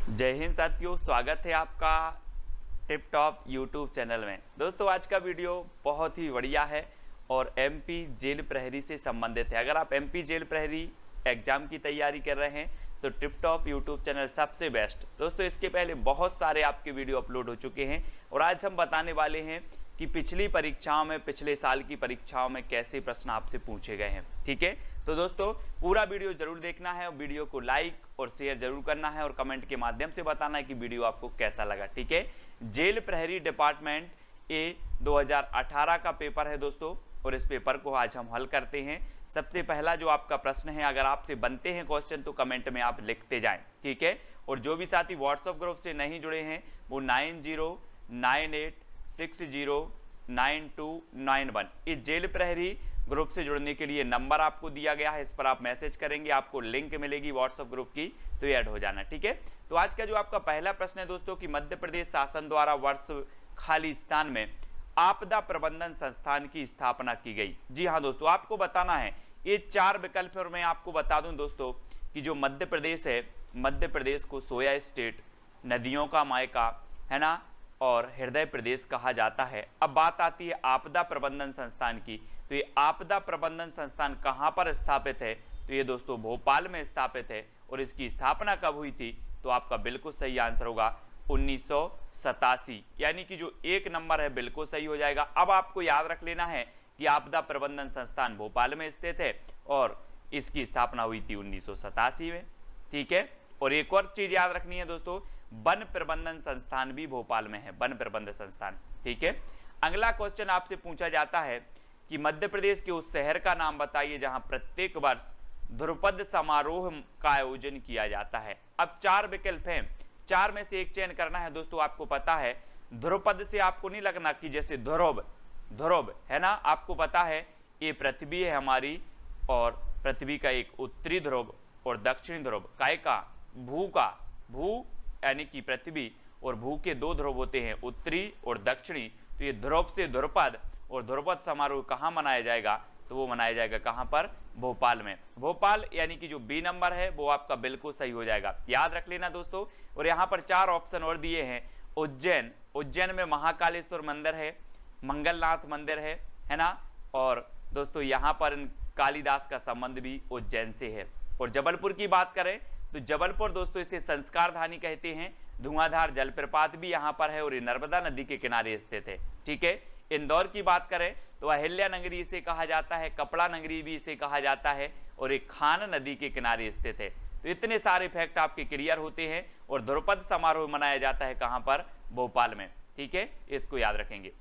जय हिंद साथियों, स्वागत है आपका टिप टॉप यूट्यूब चैनल में। दोस्तों आज का वीडियो बहुत ही बढ़िया है और एमपी जेल प्रहरी से संबंधित है। अगर आप एमपी जेल प्रहरी एग्जाम की तैयारी कर रहे हैं तो टिप टॉप यूट्यूब चैनल सबसे बेस्ट। दोस्तों इसके पहले बहुत सारे आपके वीडियो अपलोड हो चुके हैं और आज हम बताने वाले हैं कि पिछली परीक्षाओं में, पिछले साल की परीक्षाओं में कैसे प्रश्न आपसे पूछे गए हैं। ठीक है, तो दोस्तों पूरा वीडियो जरूर देखना है और वीडियो को लाइक और शेयर जरूर करना है और कमेंट के माध्यम से बताना है कि वीडियो आपको कैसा लगा। ठीक है, जेल प्रहरी डिपार्टमेंट ए 2018 का पेपर है दोस्तों और इस पेपर को आज हम हल करते हैं। सबसे पहला जो आपका प्रश्न है, अगर आपसे बनते हैं क्वेश्चन तो कमेंट में आप लिखते जाएं। ठीक है, और जो भी साथी व्हाट्सएप ग्रुप से नहीं जुड़े हैं वो 9098609291 इस जेल प्रहरी ग्रुप से जुड़ने के लिए नंबर आपको दिया गया है। इस पर आप मैसेज करेंगे, आपको लिंक मिलेगी व्हाट्सएप ग्रुप की, तो ऐड हो जाना। ठीक है, तो आज का जो आपका पहला प्रश्न है दोस्तों कि मध्य प्रदेश शासन द्वारा वर्ष खाली स्थान में आपदा प्रबंधन संस्थान की स्थापना की गई। जी हाँ दोस्तों, आपको बताना है ये चार विकल्प और मैं आपको बता दूं दोस्तों कि जो मध्य प्रदेश है, मध्य प्रदेश को सोया स्टेट, नदियों का मायका है ना, और हृदय प्रदेश कहा जाता है। अब बात आती है आपदा प्रबंधन संस्थान की, तो ये आपदा प्रबंधन संस्थान कहाँ पर स्थापित है? तो ये दोस्तों भोपाल में स्थापित है। और इसकी स्थापना कब हुई थी? तो आपका बिल्कुल सही आंसर होगा 1987, यानी कि जो एक नंबर है बिल्कुल सही हो जाएगा। अब आपको याद रख लेना है कि आपदा प्रबंधन संस्थान भोपाल में स्थित है और इसकी स्थापना हुई थी 1987 में। ठीक है, और एक और चीज याद रखनी है दोस्तों, वन प्रबंधन संस्थान भी भोपाल में है, वन प्रबंधन संस्थान। ठीक है, अगला क्वेश्चन आपसे पूछा जाता है कि मध्य प्रदेश के उस शहर का नाम बताइए जहां प्रत्येक वर्ष ध्रुपद समारोह का आयोजन किया जाता है। अब चार विकल्प हैं, चार में से एक चयन करना है दोस्तों। आपको पता है ध्रुपद से आपको नहीं लगना कि जैसे ध्रुव ध्रुव है ना, आपको पता है ये पृथ्वी है हमारी और पृथ्वी का एक उत्तरी ध्रुव और दक्षिणी ध्रुव, काय का भू का, भू यानी कि पृथ्वी और भू के दो ध्रुव होते हैं, उत्तरी और दक्षिणी। तो ये ध्रुव से ध्रुपद, और ध्रुपद समारोह कहाँ मनाया जाएगा? तो वो मनाया जाएगा कहाँ पर? भोपाल में। भोपाल यानी कि जो बी नंबर है वो आपका बिल्कुल सही हो जाएगा, याद रख लेना दोस्तों। और यहाँ पर चार ऑप्शन और दिए हैं। उज्जैन, उज्जैन में महाकालेश्वर मंदिर है, मंगलनाथ मंदिर है ना, और दोस्तों यहाँ पर कालिदास का संबंध भी उज्जैन से है। और जबलपुर की बात करें तो जबलपुर दोस्तों इसे संस्कार धानी कहते हैं। धुआंधार जलप्रपात भी यहाँ पर है और ये नर्मदा नदी के किनारे स्थित है। ठीक है, इंदौर की बात करें तो अहिल्या नगरी इसे कहा जाता है, कपड़ा नगरी भी इसे कहा जाता है और एक खान नदी के किनारे स्थित है। तो इतने सारे फैक्ट आपके क्लियर होते हैं और ध्रुपद समारोह मनाया जाता है कहाँ पर? भोपाल में। ठीक है, इसको याद रखेंगे।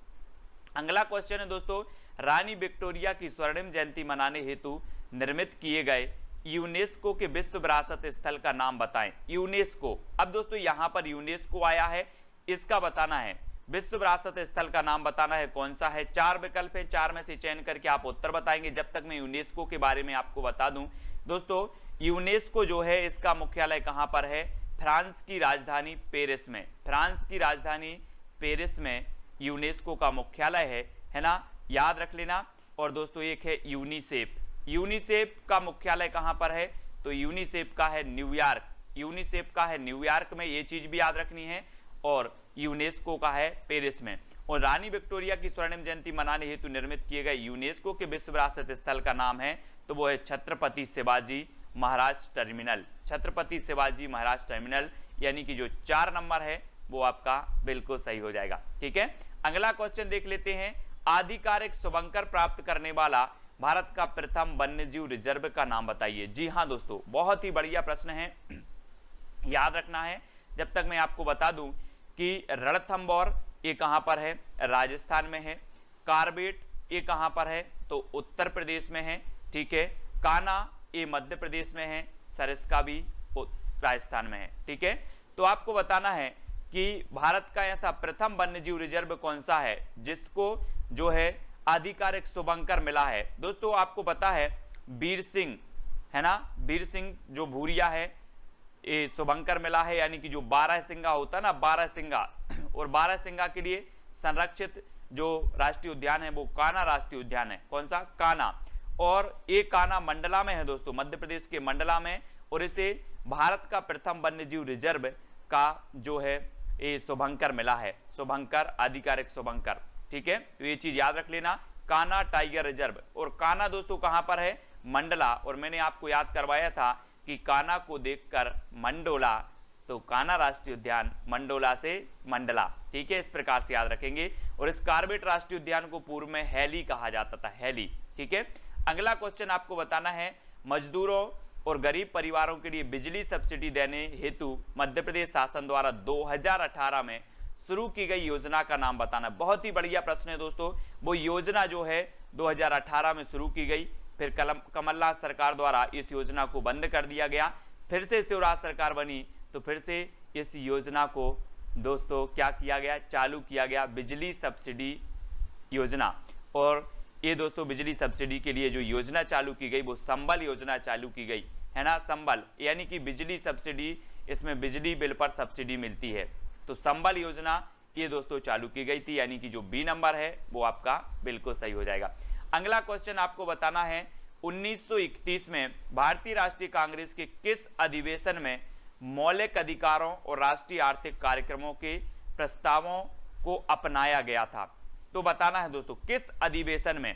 अगला क्वेश्चन है दोस्तों, रानी विक्टोरिया की स्वर्णिम जयंती मनाने हेतु निर्मित किए गए यूनेस्को के विश्व विरासत स्थल का नाम बताएं। यूनेस्को, अब दोस्तों यहां पर यूनेस्को आया है, इसका बताना है। विश्व विरासत स्थल का नाम बताना है, कौन सा है? चार विकल्प है, चार में से चयन करके आप उत्तर बताएंगे। जब तक मैं यूनेस्को के बारे में आपको बता दूं दोस्तों, यूनेस्को जो है इसका मुख्यालय कहां पर है? फ्रांस की राजधानी पेरिस में, फ्रांस की राजधानी पेरिस में यूनेस्को का मुख्यालय है ना, याद रख लेना। और दोस्तों एक है यूनिसेफ, यूनिसेफ का मुख्यालय कहां पर है? तो यूनिसेफ का है न्यूयॉर्क, यूनिसेफ का है न्यूयॉर्क में, ये चीज भी याद रखनी है। और यूनेस्को का है पेरिस में। और रानी विक्टोरिया की स्वर्णिम जयंती मनाने हेतु निर्मित किए गए यूनेस्को के विश्व विरासत स्थल का नाम है तो वो है छत्रपति शिवाजी महाराज टर्मिनल, छत्रपति शिवाजी महाराज टर्मिनल, यानी कि जो चार नंबर है वो आपका बिल्कुल सही हो जाएगा। ठीक है, अगला क्वेश्चन देख लेते हैं। आधिकारिक शुभंकर प्राप्त करने वाला भारत का प्रथम वन्यजीव रिजर्व का नाम बताइए। जी हाँ दोस्तों, बहुत ही बढ़िया प्रश्न है, याद रखना है। जब तक मैं आपको बता दूं कि रणथंबोर ये कहां पर है? राजस्थान में है। कार्बेट ये कहां पर है? तो उत्तर प्रदेश में है। ठीक है, कान्हा ये मध्य प्रदेश में है, सरिस्का भी राजस्थान में है। ठीक है, तो आपको बताना है कि भारत का ऐसा प्रथम वन्यजीव रिजर्व कौन सा है जिसको जो है आधिकारिक शुभंकर मिला है? दोस्तों आपको पता है वीर सिंह है ना, वीर सिंह जो भूरिया है ये शुभंकर मिला है, यानी कि जो 12 सिंगा होता है ना, 12 सिंगा, और 12 सिंगा के लिए संरक्षित जो राष्ट्रीय उद्यान है वो कान्हा राष्ट्रीय उद्यान है। कौन सा? कान्हा। और ये कान्हा मंडला में है दोस्तों, मध्य प्रदेश के मंडला में, और इसे भारत का प्रथम वन्यजीव रिजर्व का जो है ये शुभंकर मिला है, शुभंकर आधिकारिक शुभंकर, ठीक है। तो ये चीज याद रख लेना, कान्हा टाइगर रिजर्व। और कान्हा दोस्तों कहां पर है, मंडला। और मैंने आपको याद करवाया था कि कान्हा को देखकर मंडोला, तो कान्हा राष्ट्रीय उद्यान मंडोला से मंडला, ठीक है, इस प्रकार से याद रखेंगे। और इस कॉर्बेट राष्ट्रीय उद्यान को पूर्व में हैली कहा जाता था, हैली, ठीक है। अगला क्वेश्चन आपको बताना है, मजदूरों और गरीब परिवारों के लिए बिजली सब्सिडी देने हेतु मध्य प्रदेश शासन द्वारा 2018 में शुरू की गई योजना का नाम बताना। बहुत ही बढ़िया प्रश्न है दोस्तों। वो योजना जो है 2018 में शुरू की गई, फिर कमलनाथ सरकार द्वारा इस योजना को बंद कर दिया गया, फिर से शिवराज सरकार बनी तो फिर से इस योजना को दोस्तों क्या किया गया, चालू किया गया, बिजली सब्सिडी योजना। और ये दोस्तों बिजली सब्सिडी के लिए जो योजना चालू की गई वो संबल योजना चालू की गई है ना, संबल यानी कि बिजली सब्सिडी, इसमें बिजली बिल पर सब्सिडी मिलती है, तो संबल योजना ये दोस्तों चालू की गई थी, यानी कि जो बी नंबर है वो आपका बिल्कुल सही हो जाएगा। अगला क्वेश्चन आपको बताना है, 1931 में भारतीय राष्ट्रीय कांग्रेस के किस अधिवेशन में मौलिक अधिकारों और राष्ट्रीय आर्थिक कार्यक्रमों के प्रस्तावों को अपनाया गया था। तो बताना है दोस्तों किस अधिवेशन में,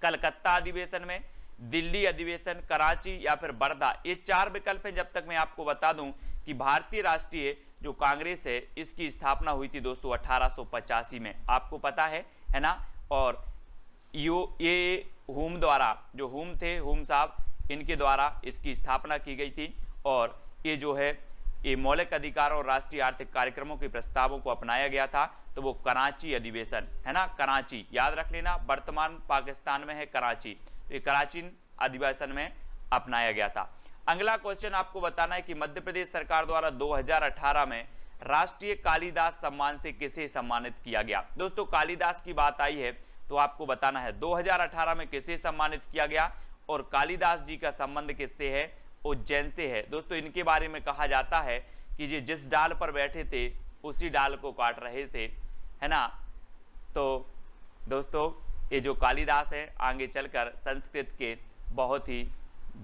कलकत्ता अधिवेशन में, दिल्ली अधिवेशन, कराची या फिर वर्धा। ये चार विकल्प हैं। जब तक मैं आपको बता दूं कि भारतीय राष्ट्रीय जो कांग्रेस है इसकी स्थापना हुई थी दोस्तों 1885 में, आपको पता है ना। और ये हुम द्वारा, जो हुम थे, हुम साहब, इनके द्वारा इसकी स्थापना की गई थी। और ये जो है ये मौलिक अधिकारों और राष्ट्रीय आर्थिक कार्यक्रमों के प्रस्तावों को अपनाया गया था, तो वो कराची अधिवेशन है ना, कराची याद रख लेना, वर्तमान पाकिस्तान में है कराची, तो ये कराची अधिवेशन में अपनाया गया था। अगला क्वेश्चन आपको बताना है कि मध्य प्रदेश सरकार द्वारा 2018 में राष्ट्रीय कालिदास सम्मान से किसे सम्मानित किया गया। दोस्तों कालिदास की बात आई है तो आपको बताना है 2018 में किसे सम्मानित किया गया, और कालिदास जी का संबंध किससे है, उज्जैन से है। दोस्तों इनके बारे में कहा जाता है कि ये जिस डाल पर बैठे थे उसी डाल को काट रहे थे, है ना। तो दोस्तों ये जो कालिदास है आगे चलकर संस्कृत के बहुत ही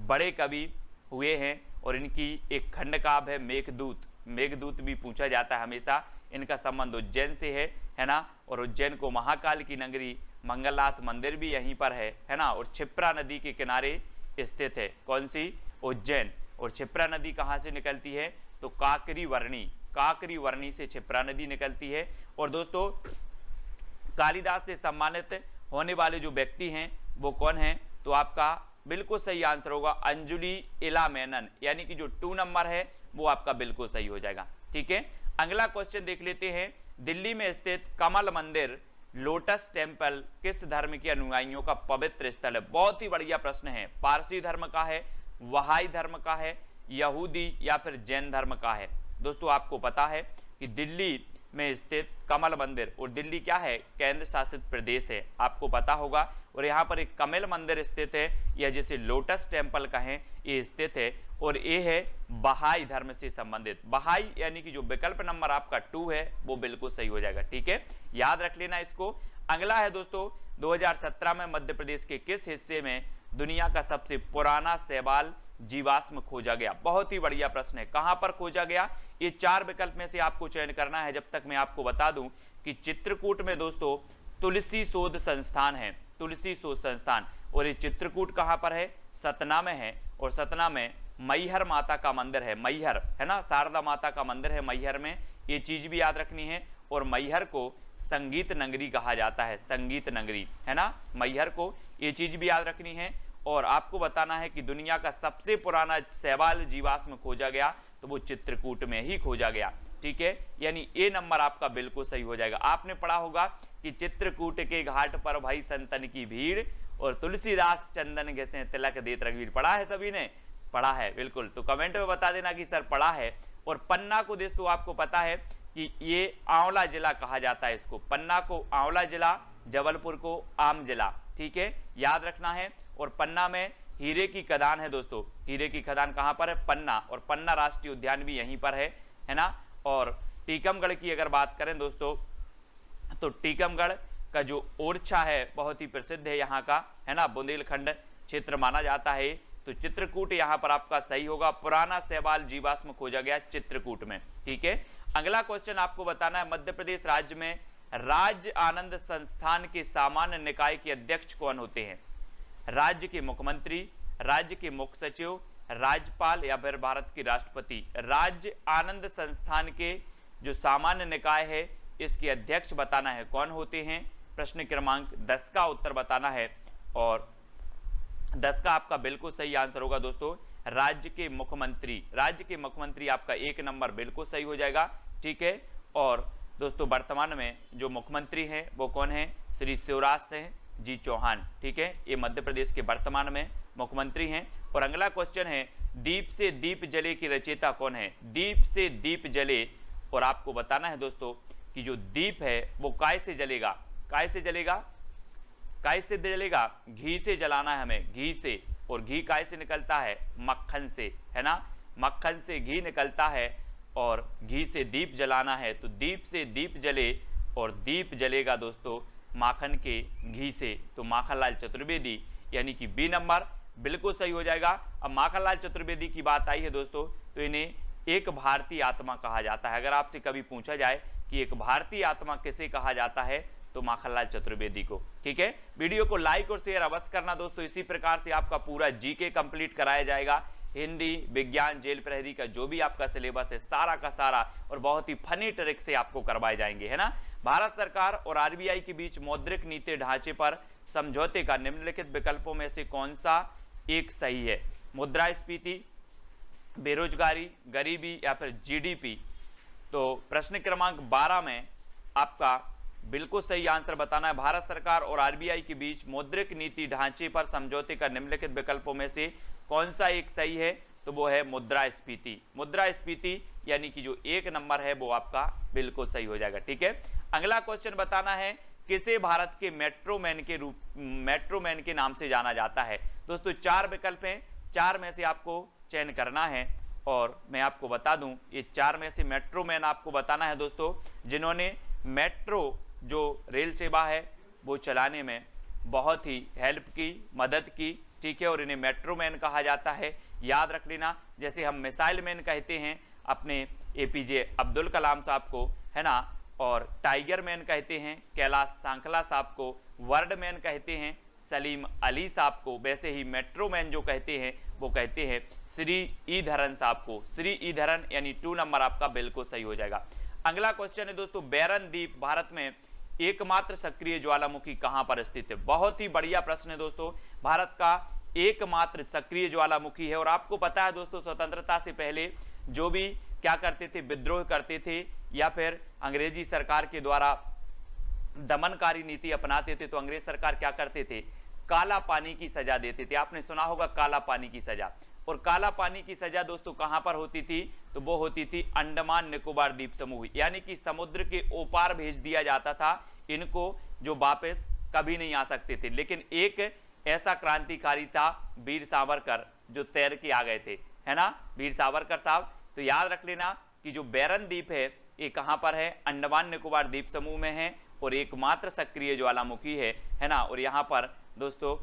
बड़े कवि हुए हैं, और इनकी एक खंड काव्य है मेघदूत, मेघदूत भी पूछा जाता है हमेशा। इनका संबंध उज्जैन से है ना। और उज्जैन को महाकाल की नगरी, मंगलनाथ मंदिर भी यहीं पर है ना। और क्षिप्रा नदी के किनारे स्थित है, कौन सी, उज्जैन। और क्षिप्रा नदी कहाँ से निकलती है, तो काकरी वर्णी, काकरी वर्णी से क्षिप्रा नदी निकलती है। और दोस्तों कालिदास से सम्मानित होने वाले जो व्यक्ति हैं वो कौन है, तो आपका बिल्कुल सही आंसर होगा अंजुली इला मेनन, यानी कि जो 2 नंबर है वो आपका बिल्कुल सही हो जाएगा, ठीक है। अगला क्वेश्चन देख लेते हैं, दिल्ली में स्थित कमल मंदिर लोटस टेम्पल किस धर्म के अनुयायियों का पवित्र स्थल है। बहुत ही बढ़िया प्रश्न है। पारसी धर्म का है, वहाई धर्म का है, यहूदी या फिर जैन धर्म का है। दोस्तों आपको पता है कि दिल्ली में स्थित कमल मंदिर, और दिल्ली क्या है, केंद्र शासित प्रदेश है, आपको पता होगा। और यहाँ पर एक कमल मंदिर स्थित है, या जिसे लोटस टेम्पल कहें, ये स्थित है। और ये है बहाई धर्म से संबंधित, बहाई यानी कि जो विकल्प नंबर आपका 2 है वो बिल्कुल सही हो जाएगा, ठीक है, याद रख लेना इसको। अगला है दोस्तों 2017 में मध्य प्रदेश के किस हिस्से में दुनिया का सबसे पुराना शैवाल जीवाश्म खोजा गया। बहुत ही बढ़िया प्रश्न है, कहां पर खोजा गया, ये 4 विकल्प में से आपको चयन करना है। जब तक मैं आपको बता दूं कि चित्रकूट में दोस्तों तुलसी शोध संस्थान है, तुलसी शोध संस्थान। और ये चित्रकूट कहां पर है, सतना में है। और सतना में मैहर माता का मंदिर है, मैहर है ना, शारदा माता का मंदिर है मैहर में, ये चीज भी याद रखनी है। और मैहर को संगीत नगरी कहा जाता है, संगीत नगरी है ना, मैहर को, ये चीज भी याद रखनी है। और आपको बताना है कि दुनिया का सबसे पुराना शैवाल जीवाश्म खोजा गया तो वो चित्रकूट में ही खोजा गया, ठीक है, यानी ए नंबर आपका बिल्कुल सही हो जाएगा। आपने पढ़ा होगा कि चित्रकूट के घाट पर भाई संतन की भीड़, और तुलसीदास चंदन घसे तिलक देत रघुवीर। पढ़ा है, सभी ने पढ़ा है, बिल्कुल। तो कमेंट में बता देना कि सर पढ़ा है। और पन्ना को दोस्तों आपको पता है कि ये आंवला जिला कहा जाता है, इसको पन्ना को आंवला जिला, जबलपुर को आम जिला, ठीक है, याद रखना है। और पन्ना में हीरे की खदान है दोस्तों, हीरे की खदान कहां पर है, पन्ना। और पन्ना राष्ट्रीय उद्यान भी यहीं पर है ना। और टीकमगढ़ की अगर बात करें दोस्तों, तो टीकमगढ़ का जो ओरछा है बहुत ही प्रसिद्ध है यहाँ का, है ना, बुंदेलखंड क्षेत्र माना जाता है। तो चित्रकूट यहाँ पर आपका सही होगा, पुराना शैवाल जीवाश्म खोजा गया चित्रकूट में। ठीक है। अगला क्वेश्चन आपको बताना है, मध्य प्रदेश राज्य में राज्य आनंद संस्थान के सामान्य निकाय के अध्यक्ष कौन होते हैं? राज्य के मुख्यमंत्री, राज्य के मुख्य सचिव, राज्यपाल या फिर भारत के राष्ट्रपति। राज्य आनंद संस्थान के जो सामान्य निकाय है इसके अध्यक्ष बताना है कौन होते हैं। प्रश्न क्रमांक 10 का उत्तर बताना है और 10 का आपका बिल्कुल सही आंसर होगा दोस्तों राज्य के मुख्यमंत्री। राज्य के मुख्यमंत्री आपका 1 नंबर बिल्कुल सही हो जाएगा, ठीक है। और दोस्तों वर्तमान में जो मुख्यमंत्री हैं वो कौन है? श्री शिवराज सिंह जी चौहान, ठीक है। ये मध्य प्रदेश के वर्तमान में मुख्यमंत्री हैं। और अगला क्वेश्चन है, दीप से दीप जले की रचयिता कौन है? दीप से दीप जले, और आपको बताना है दोस्तों कि जो दीप है वो काय से जलेगा? काय से जलेगा? काय से जलेगा? घी से जलाना है हमें, घी से। और घी काय से निकलता है? मक्खन से, है ना। मक्खन से घी निकलता है और घी से दीप जलाना है, तो दीप से दीप जले और दीप जलेगा दोस्तों माखन के घी से। तो माखनलाल चतुर्वेदी यानी कि बी नंबर बिल्कुल सही हो जाएगा। अब माखनलाल चतुर्वेदी की बात आई है दोस्तों, तो इन्हें एक भारतीय आत्मा कहा जाता है। अगर आपसे कभी पूछा जाए कि एक भारतीय आत्मा किसे कहा जाता है तो माखनलाल चतुर्वेदी को, ठीक है। वीडियो को लाइक और शेयर अवश्य करना दोस्तों। इसी प्रकार से आपका पूरा जीके कंप्लीट कराया जाएगा। हिंदी, विज्ञान, जेल प्रहरी का जो भी आपका सिलेबस है सारा का सारा और बहुत ही फनी ट्रिक से आपको करवाए जाएंगे, है ना। भारत सरकार और आरबीआई के बीच मौद्रिक नीति ढांचे पर समझौते का निम्नलिखित विकल्पों में से कौन सा एक सही है? मुद्रास्फीति, बेरोजगारी, गरीबी या फिर जीडीपी। तो प्रश्न क्रमांक 12 में आपका बिल्कुल सही आंसर बताना है, भारत सरकार और आरबीआई के बीच मौद्रिक नीति ढांचे पर समझौते का निम्नलिखित विकल्पों में से कौन सा एक सही है? तो वो है मुद्रास्फीति। मुद्रास्फीति यानी कि जो 1 नंबर है वो आपका बिल्कुल सही हो जाएगा, ठीक है। अगला क्वेश्चन बताना है, किसे भारत के मेट्रोमैन के नाम से जाना जाता है? दोस्तों 4 विकल्प हैं, 4 में से आपको चयन करना है और मैं आपको बता दूं ये 4 में से मेट्रोमैन आपको बताना है दोस्तों जिन्होंने मेट्रो जो रेल सेवा है वो चलाने में बहुत ही हेल्प की, मदद की, ठीक है। और इन्हें मेट्रोमैन कहा जाता है, याद रख लेना। जैसे हम मिसाइल मैन कहते हैं अपने एपीजे अब्दुल कलाम साहब को, है ना। और टाइगर मैन कहते हैं कैलाश सांकला साहब को, वर्ड मैन कहते हैं सलीम अली साहब को, वैसे ही मेट्रोमैन जो कहते हैं वो कहते हैं श्री ई धरन साहब को। श्री ई धरन यानी 2 नंबर आपका बिल्कुल सही हो जाएगा। अगला क्वेश्चन है दोस्तों, बैरन द्वीप भारत में एकमात्र सक्रिय ज्वालामुखी कहां पर स्थित है? बहुत ही बढ़िया प्रश्न है दोस्तों। भारत का एकमात्र सक्रिय ज्वालामुखी है। और आपको पता है दोस्तों स्वतंत्रता से पहले जो भी क्या करते थे, विद्रोह करते थे या फिर अंग्रेजी सरकार के द्वारा दमनकारी नीति अपनाते थे, तो अंग्रेज सरकार क्या करते थे? काला पानी की सजा देते थे। आपने सुना होगा काला पानी की सजा। और काला पानी की सजा दोस्तों कहां पर होती थी? तो वो होती थी अंडमान निकोबार द्वीप समूह, यानी कि समुद्र के ओपार भेज दिया जाता था इनको, जो वापस कभी नहीं आ सकते थे। लेकिन एक ऐसा क्रांतिकारी था वीर सावरकर जो तैर के आ गए थे, है ना, वीर सावरकर साहब। तो याद रख लेना कि जो बैरन द्वीप है ये कहां पर है? अंडमान निकोबार द्वीप समूह में है और एकमात्र सक्रिय ज्वालामुखी है ना। और यहाँ पर दोस्तों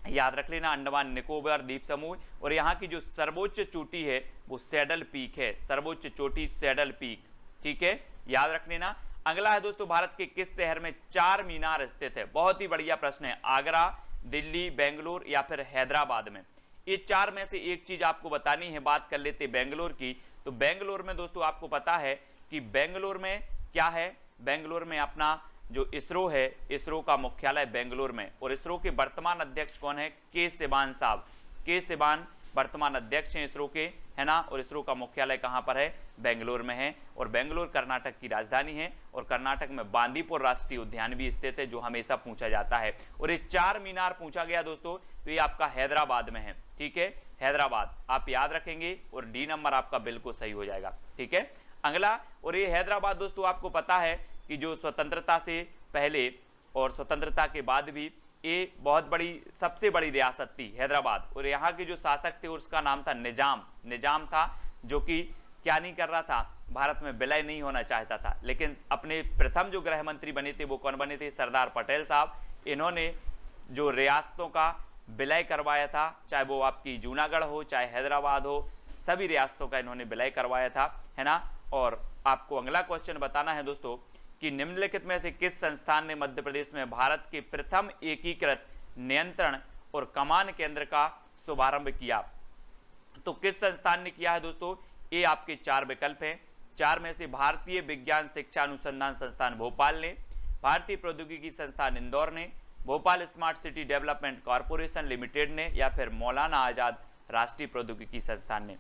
याद रख लेना अंडमान निकोबार द्वीप समूह। और यहाँ की जो सर्वोच्च चोटी है वो सैडल पीक है, सर्वोच्च चोटी सैडल पीक, ठीक है, याद रख लेना। अगला है दोस्तों, भारत के किस शहर में 4 मीनार स्थित है? बहुत ही बढ़िया प्रश्न है। आगरा, दिल्ली, बेंगलुरु या फिर हैदराबाद में? ये 4 में से एक चीज आपको बतानी है। बात कर लेते बेंगलोर की। तो बेंगलोर में दोस्तों आपको पता है कि बेंगलोर में क्या है? बेंगलोर में अपना जो इसरो है, इसरो का मुख्यालय बेंगलोर में। और इसरो के वर्तमान अध्यक्ष कौन है? के सिवान साहब। के सिवान वर्तमान अध्यक्ष हैं इसरो के, है ना। और इसरो का मुख्यालय कहां पर है? बेंगलोर में है। और बेंगलोर कर्नाटक की राजधानी है। और कर्नाटक में बांदीपुर राष्ट्रीय उद्यान भी स्थित है, जो हमेशा पूछा जाता है। और ये 4 मीनार पूछा गया दोस्तों, तो ये आपका हैदराबाद में है, ठीक है, हैदराबाद आप याद रखेंगे। और डी नंबर आपका बिल्कुल सही हो जाएगा, ठीक है। अगला, और ये हैदराबाद दोस्तों आपको पता है कि जो स्वतंत्रता से पहले और स्वतंत्रता के बाद भी ये बहुत बड़ी, सबसे बड़ी रियासत थी हैदराबाद। और यहाँ के जो शासक थे उसका नाम था निजाम। निजाम था जो कि क्या नहीं कर रहा था? भारत में विलय नहीं होना चाहता था। लेकिन अपने प्रथम जो गृह मंत्री बने थे वो कौन बने थे? सरदार पटेल साहब। इन्होंने जो रियासतों का विलय करवाया था, चाहे वो आपकी जूनागढ़ हो चाहे हैदराबाद हो, सभी रियासतों का इन्होंने विलय करवाया था, है ना। और आपको अगला क्वेश्चन बताना है दोस्तों कि निम्नलिखित में से किस संस्थान ने मध्य प्रदेश में भारत के प्रथम एकीकृत नियंत्रण और कमान केंद्र का शुभारंभ किया। तो किस संस्थान ने किया है दोस्तों, ये आपके 4 विकल्प हैं। 4 में से भारतीय विज्ञान शिक्षा अनुसंधान संस्थान भोपाल ने, भारतीय प्रौद्योगिकी संस्थान इंदौर ने, Bhopal smart city development corporation limited ने, या फिर मौलाना आजाद राष्ट्रीय प्रौद्योगिकी संस्थान ने।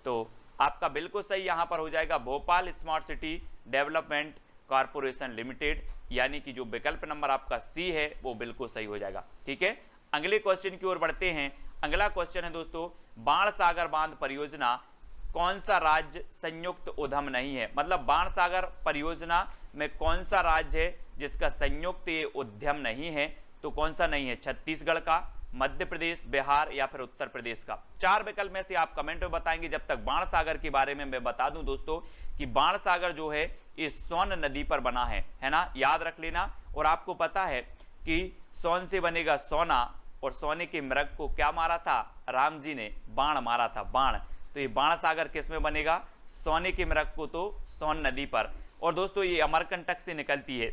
तो आपका बिल्कुल सही यहां पर हो जाएगा Bhopal smart city development corporation limited, यानी कि जो विकल्प नंबर आपका सी है वो बिल्कुल सही हो जाएगा। ठीक है, अगले क्वेश्चन की ओर बढ़ते हैं। अगला क्वेश्चन है दोस्तों, बाणसागर बांध परियोजना कौन सा राज्य संयुक्त उद्यम नहीं है। मतलब बाणसागर परियोजना में कौन सा राज्य है जिसका संयुक्त ये उद्यम नहीं है, तो कौन सा नहीं है, छत्तीसगढ़ का, मध्य प्रदेश, बिहार या फिर उत्तर प्रदेश का। 4 विकल्प में से आप कमेंट में बताएंगे। जब तक बाणसागर के बारे में मैं बता दूं दोस्तों कि बाणसागर जो है ये सोन नदी पर बना है ना, याद रख लेना। और आपको पता है कि सोन से बनेगा सोना, और सोने के मृग को क्या मारा था, राम जी ने बाण मारा था, बाण। तो ये बाणसागर किस में बनेगा, सोने के मृग को तो सोन नदी पर। और दोस्तों ये अमरकंटक से निकलती है।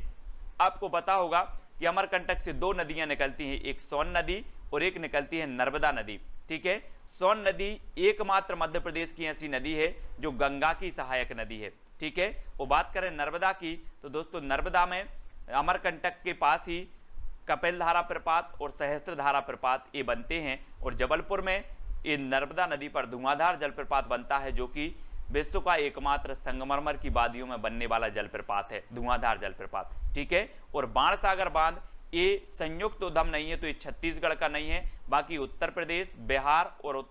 आपको पता होगा कि अमरकंटक से 2 नदियां निकलती हैं, एक सोन नदी और एक निकलती है नर्मदा नदी। ठीक है, सोन नदी एकमात्र मध्य प्रदेश की ऐसी नदी है जो गंगा की सहायक नदी है। ठीक है, वो बात करें नर्मदा की, तो दोस्तों नर्मदा में अमरकंटक के पास ही कपिलधारा प्रपात और सहस्त्रधारा प्रपात ये बनते हैं, और जबलपुर में ये नर्मदा नदी पर धुआंधार जलप्रपात बनता है, जो कि विश्व का एकमात्र संगमरमर की वादियों में बनने वाला जलप्रपात है, धुआंधार जलप्रपात। ठीक है, और बाणसागर बांध ये संयुक्त उद्यम नहीं है, तो ये छत्तीसगढ़ का नहीं है, बाकी उत्तर प्रदेश, बिहार और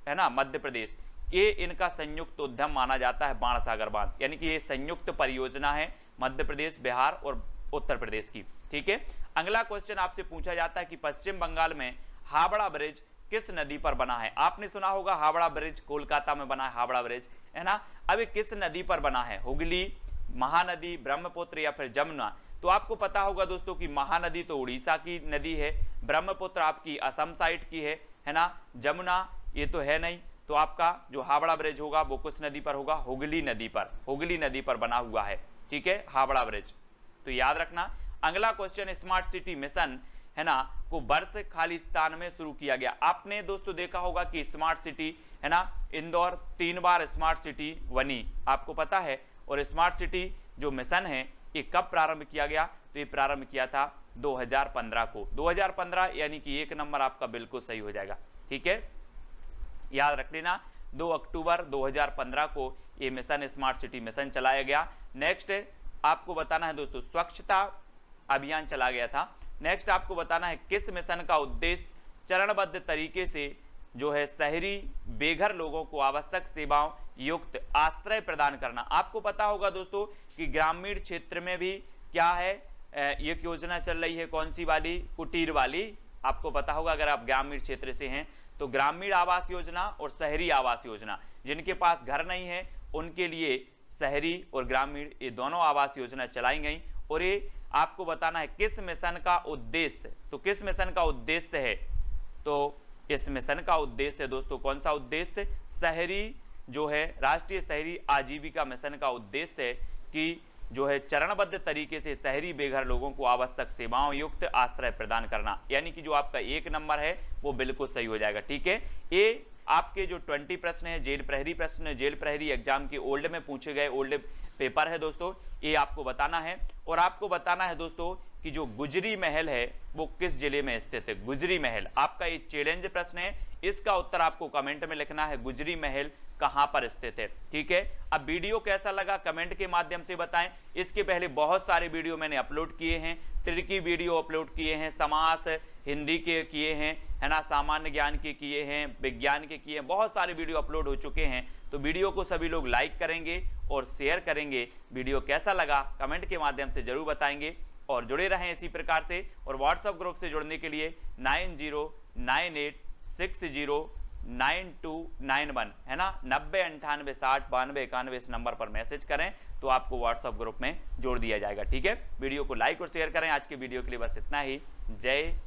है ना मध्य प्रदेश, ये इनका संयुक्त उद्यम माना जाता है बाणसागर बांध, यानी कि ये संयुक्त परियोजना है मध्य प्रदेश, बिहार और उत्तर प्रदेश की। ठीक है, अगला क्वेश्चन आपसे पूछा जाता है कि पश्चिम बंगाल में हावड़ा ब्रिज किस नदी पर बना है। आपने सुना होगा हावड़ा ब्रिज कोलकाता में बना है, हावड़ा ब्रिज है ना। अब किस नदी पर बना है, हुगली, महानदी, ब्रह्मपुत्र या फिर जमुना। तो आपको पता होगा दोस्तों कि महानदी तो उड़ीसा की नदी है, ब्रह्मपुत्र आपकी असम साइड की है ना, जमुना ये तो है नहीं। तो आपका जो हावड़ा ब्रिज होगा वो किस नदी पर होगा, हुगली नदी पर, हुगली नदी पर बना हुआ है। ठीक है, हावड़ा ब्रिज, तो याद रखना। अगला क्वेश्चन, स्मार्ट सिटी मिशन है ना को वर्ष खालिस्तान में शुरू किया गया। आपने दोस्तों देखा होगा कि स्मार्ट सिटी है ना, इंदौर 3 बार स्मार्ट सिटी बनी, आपको पता है। और स्मार्ट सिटी जो मिशन है ये कब प्रारंभ किया गया, तो ये प्रारंभ किया था 2015 को, 2015, यानी कि 1 नंबर आपका बिल्कुल सही हो जाएगा। ठीक है, याद रख लेना, 2 अक्टूबर 2015 को ये मिशन स्मार्ट सिटी मिशन चलाया गया। नेक्स्ट आपको बताना है दोस्तों, स्वच्छता अभियान चला गया था। नेक्स्ट आपको बताना है किस मिशन का उद्देश्य चरणबद्ध तरीके से जो है शहरी बेघर लोगों को आवश्यक सेवाओं युक्त आश्रय प्रदान करना। आपको पता होगा दोस्तों कि ग्रामीण क्षेत्र में भी क्या है, एक योजना चल रही है, कौन सी वाली, कुटीर वाली। आपको पता होगा अगर आप ग्रामीण क्षेत्र से हैं तो ग्रामीण आवास योजना और शहरी आवास योजना, जिनके पास घर नहीं है उनके लिए शहरी और ग्रामीण ये दोनों आवास योजना चलाई गई। और ये आपको बताना है किस मिशन का उद्देश्य, तो किस मिशन का उद्देश्य है, तो इस मिशन का उद्देश्य दोस्तों कौन सा उद्देश्य, शहरी जो है राष्ट्रीय शहरी आजीविका मिशन का उद्देश्य है कि जो है चरणबद्ध तरीके से शहरी बेघर लोगों को आवश्यक सेवाओं युक्त आश्रय प्रदान करना, यानी कि जो आपका 1 नंबर है वो बिल्कुल सही हो जाएगा। ठीक है, ये आपके जो 20 प्रश्न है जेल प्रहरी प्रश्न, जेल प्रहरी एग्जाम के ओल्ड में पूछे गए ओल्ड पेपर है दोस्तों, ये आपको बताना है। और आपको बताना है दोस्तों कि जो गुजरी महल है वो किस जिले में स्थित है, गुजरी महल। आपका ये चैलेंज प्रश्न है, इसका उत्तर आपको कमेंट में लिखना है, गुजरी महल कहां पर स्थित है। ठीक है, अब वीडियो कैसा लगा कमेंट के माध्यम से बताएं। इसके पहले बहुत सारे वीडियो मैंने अपलोड किए हैं, ट्रिकी वीडियो अपलोड किए हैं, समास हिंदी के किए हैं है ना, सामान्य ज्ञान के किए हैं, विज्ञान के किए हैं, बहुत सारे वीडियो अपलोड हो चुके हैं। तो वीडियो को सभी लोग लाइक करेंगे और शेयर करेंगे। वीडियो कैसा लगा कमेंट के माध्यम से जरूर बताएंगे और जुड़े रहें इसी प्रकार से। और व्हाट्सएप ग्रुप से जुड़ने के लिए 9098609291 है ना, 9098609291 इस नंबर पर मैसेज करें तो आपको व्हाट्सएप ग्रुप में जोड़ दिया जाएगा। ठीक है, वीडियो को लाइक और शेयर करें। आज के वीडियो के लिए बस इतना ही। जय हिंद।